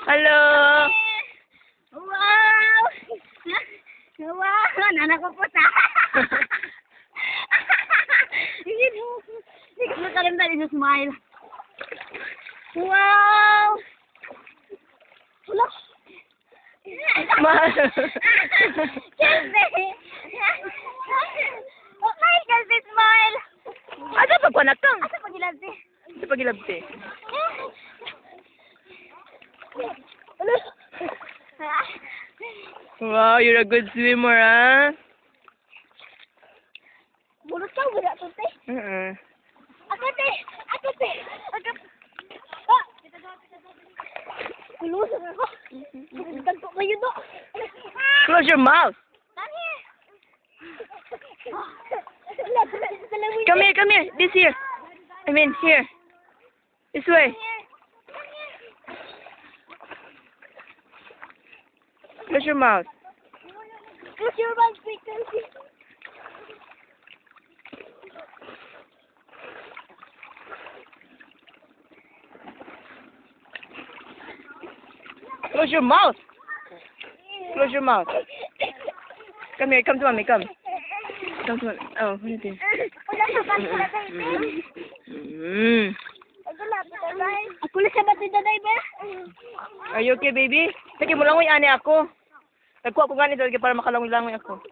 Hello. Wow! Wow! Anak ko po sa... Hindi ko nakalimutan yung smile. Wow! Wala. Mahal. Chelsea! Okay, Chelsea, smile! Asa pa ko nakang? Asa pag ilabsi? Asa pa gilabti? Wow, you're a good swimmer, ah. Bulot ka, wala to, te. Ako, te! Ako, te! Ako... Ah! Kulusog ako. Ganto kayo, do. Close your mouth. Come here, come here. This here. I mean, here. This way. Close your mouth. Close your mouth, quick, Chelsea. Close your mouth. Close your mouth. Come here, come to mommy, come. Come to mommy. Oh, what is this? Wala sa bata, baby. Mm. Ako na sa bata, baby. Are you okay, baby? Sige mo langoy ani ako. Nagkuha ko ganito para makalangoy-langoy ako.